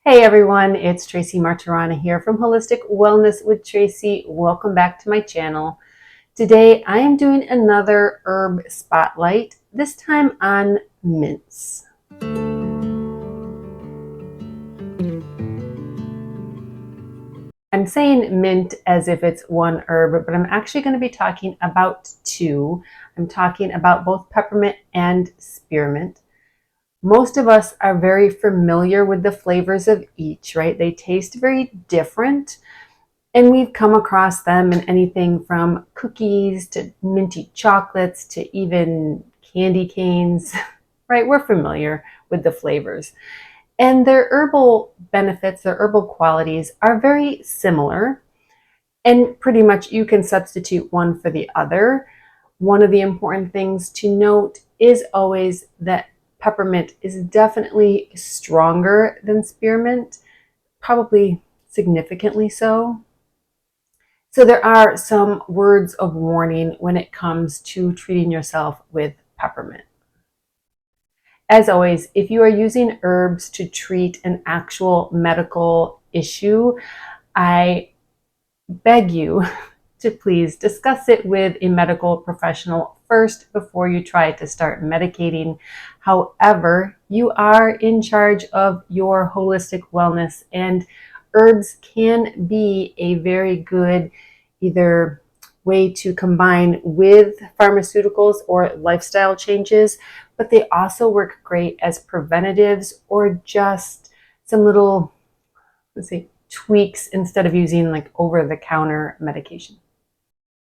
Hey everyone, it's Tracy Martirana here from Holistic Wellness with Tracy. Welcome back to my channel. Today I am doing another herb spotlight, this time on mints. I'm saying mint as if it's one herb, but I'm actually going to be talking about two. I'm talking about both peppermint and spearmint. Most of us are very familiar with the flavors of each, right? They taste very different. And we've come across them in anything from cookies to minty chocolates to even candy canes, right? We're familiar with the flavors. And their herbal benefits, their herbal qualities are very similar. And pretty much you can substitute one for the other. One of the important things to note is always that peppermint is definitely stronger than spearmint, probably significantly so. So there are some words of warning when it comes to treating yourself with peppermint. As always, if you are using herbs to treat an actual medical issue, I beg you to please discuss it with a medical professional first before you try to start medicating. However, you are in charge of your holistic wellness, and herbs can be a very good either way to combine with pharmaceuticals or lifestyle changes, but they also work great as preventatives or just some little, let's say, tweaks instead of using like over-the-counter medication.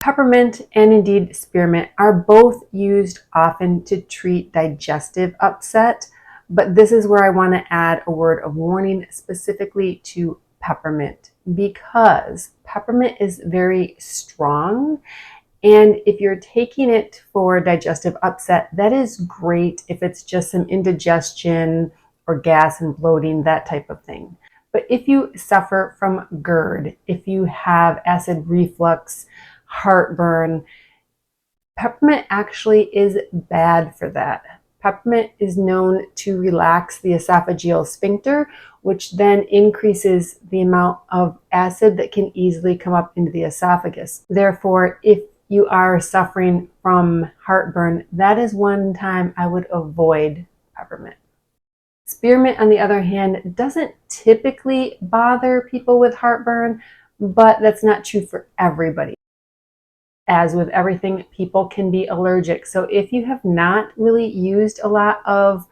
Peppermint and indeed spearmint are both used often to treat digestive upset, but this is where I want to add a word of warning specifically to peppermint, because peppermint is very strong. And if you're taking it for digestive upset, that is great if it's just some indigestion or gas and bloating, that type of thing. But if you suffer from GERD, if you have acid reflux, heartburn, peppermint actually is bad for that. Peppermint is known to relax the esophageal sphincter, which then increases the amount of acid that can easily come up into the esophagus. Therefore, if you are suffering from heartburn, that is one time I would avoid peppermint. Spearmint, on the other hand, doesn't typically bother people with heartburn, but that's not true for everybody. As with everything, people can be allergic. So if you have not really used a lot of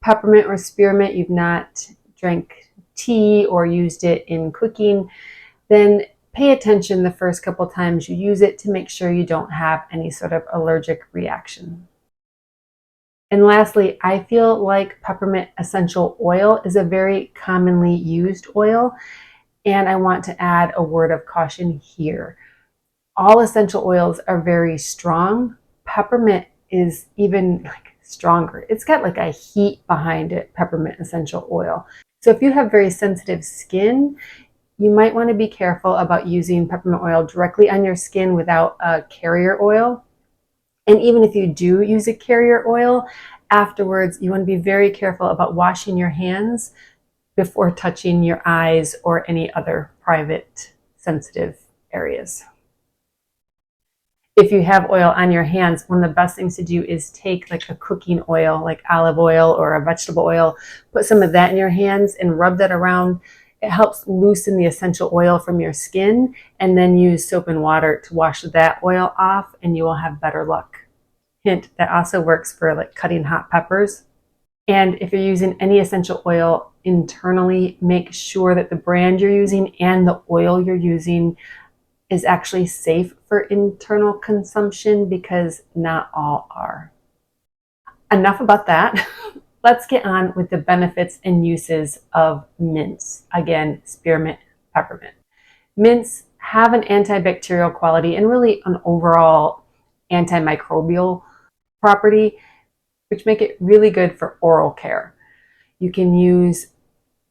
peppermint or spearmint, you've not drank tea or used it in cooking, then pay attention the first couple times you use it to make sure you don't have any sort of allergic reaction. And lastly, I feel like peppermint essential oil is a very commonly used oil, and I want to add a word of caution here. All essential oils are very strong. Peppermint is even like stronger. It's got like a heat behind it, peppermint essential oil. So if you have very sensitive skin, you might want to be careful about using peppermint oil directly on your skin without a carrier oil. And even if you do use a carrier oil, afterwards you want to be very careful about washing your hands before touching your eyes or any other private sensitive areas. If you have oil on your hands, one of the best things to do is take like a cooking oil, like olive oil or a vegetable oil, put some of that in your hands and rub that around. It helps loosen the essential oil from your skin, and then use soap and water to wash that oil off, and you will have better luck. Hint, that also works for like cutting hot peppers. And if you're using any essential oil internally, make sure that the brand you're using and the oil you're using is actually safe for internal consumption, because not all are. Enough about that. Let's get on with the benefits and uses of mints. Again, spearmint, peppermint. Mints have an antibacterial quality and really an overall antimicrobial property, which make it really good for oral care. You can use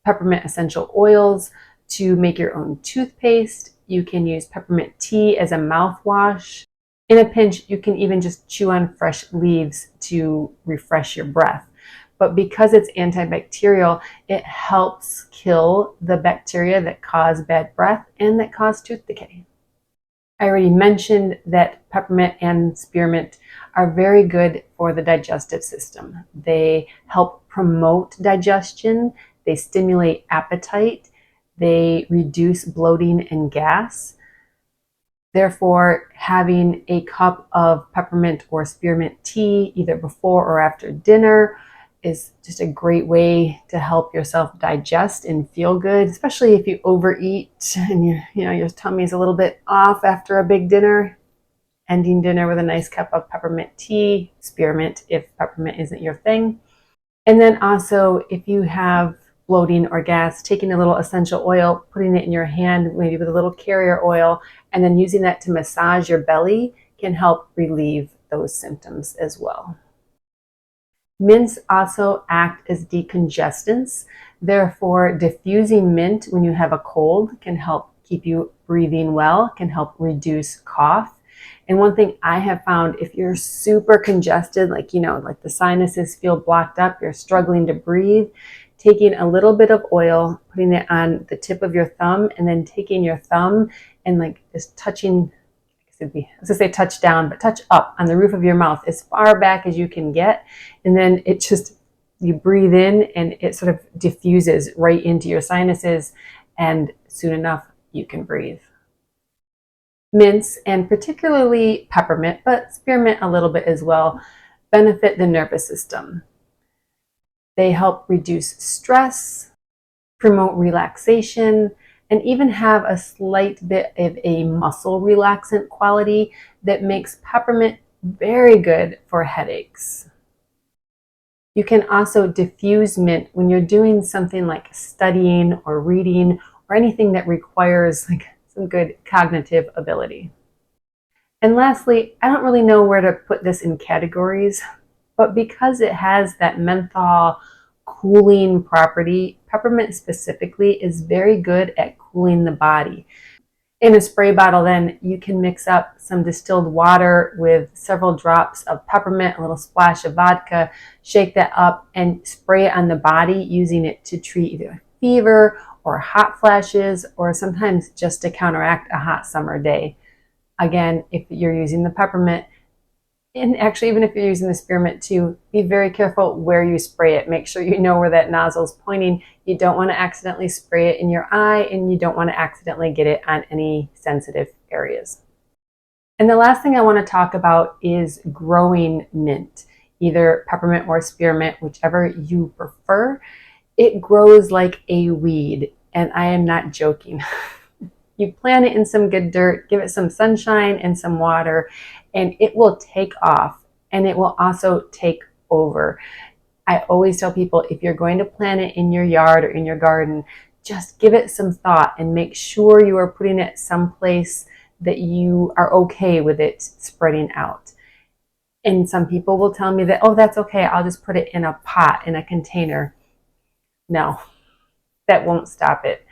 peppermint essential oils to make your own toothpaste. You can use peppermint tea as a mouthwash. In a pinch, you can even just chew on fresh leaves to refresh your breath. but because it's antibacterial, it helps kill the bacteria that cause bad breath and that cause tooth decay. I already mentioned that peppermint and spearmint are very good for the digestive system. They help promote digestion, they stimulate appetite, they reduce bloating and gas. Therefore, having a cup of peppermint or spearmint tea either before or after dinner is just a great way to help yourself digest and feel good, especially if you overeat and your tummy is a little bit off after a big dinner. Ending dinner with a nice cup of peppermint tea, spearmint if peppermint isn't your thing. And then also, if you have bloating or gas, taking a little essential oil, putting it in your hand, maybe with a little carrier oil, and then using that to massage your belly can help relieve those symptoms as well. Mints also act as decongestants. Therefore, diffusing mint when you have a cold can help keep you breathing well, can help reduce cough. And one thing I have found, if you're super congested, like the sinuses feel blocked up, you're struggling to breathe, taking a little bit of oil, putting it on the tip of your thumb, and then taking your thumb and just touching, I was going to say touch down, but touch up on the roof of your mouth as far back as you can get. And then you breathe in and it sort of diffuses right into your sinuses. And soon enough, you can breathe. Mints, and particularly peppermint, but spearmint a little bit as well, benefit the nervous system. They help reduce stress, promote relaxation, and even have a slight bit of a muscle relaxant quality that makes peppermint very good for headaches. You can also diffuse mint when you're doing something like studying or reading or anything that requires some good cognitive ability. And lastly, I don't really know where to put this in categories, but because it has that menthol cooling property, peppermint specifically is very good at cooling the body. In a spray bottle, then you can mix up some distilled water with several drops of peppermint, a little splash of vodka, shake that up and spray it on the body, using it to treat either fever or hot flashes, or sometimes just to counteract a hot summer day. Again, if you're using the peppermint, and actually even if you're using the spearmint too, be very careful where you spray it. Make sure you know where that nozzle is pointing. You don't want to accidentally spray it in your eye, and you don't want to accidentally get it on any sensitive areas. And the last thing I want to talk about is growing mint, either peppermint or spearmint, whichever you prefer. It grows like a weed, and I am not joking. You plant it in some good dirt, give it some sunshine and some water, and it will take off, and it will also take over. I always tell people, if you're going to plant it in your yard or in your garden, just give it some thought and make sure you are putting it someplace that you are okay with it spreading out. And some people will tell me that, oh, that's okay, I'll just put it in a pot, in a container. No, that won't stop it.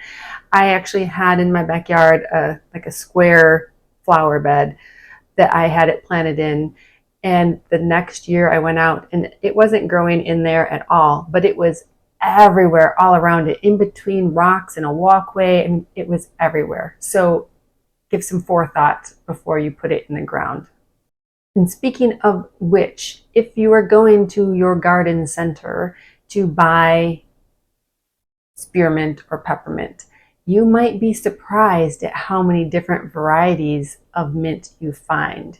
I actually had in my backyard a square flower bed that I had it planted in, and the next year I went out and it wasn't growing in there at all, but it was everywhere, all around it, in between rocks and a walkway, and it was everywhere. So give some forethought before you put it in the ground. And speaking of which, if you are going to your garden center to buy spearmint or peppermint, you might be surprised at how many different varieties of mint you find.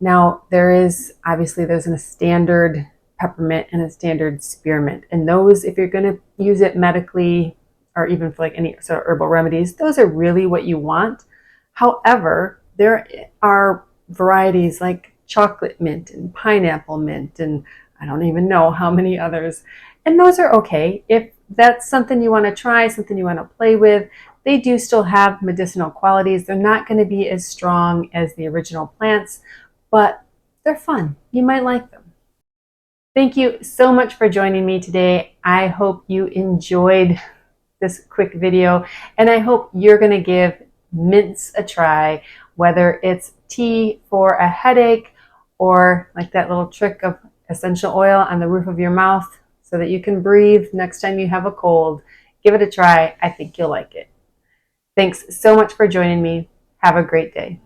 Now, there's a standard peppermint and a standard spearmint. And those, if you're going to use it medically or even for any sort of herbal remedies, those are really what you want. However, there are varieties like chocolate mint and pineapple mint, and I don't even know how many others. And those are okay. If that's something you want to try, something you want to play with, they do still have medicinal qualities. They're not going to be as strong as the original plants, but they're fun. You might like them. Thank you so much for joining me today. I hope you enjoyed this quick video, and I hope you're going to give mints a try, whether it's tea for a headache or like that little trick of essential oil on the roof of your mouth so that you can breathe next time you have a cold. Give it a try. I think you'll like it. Thanks so much for joining me. Have a great day.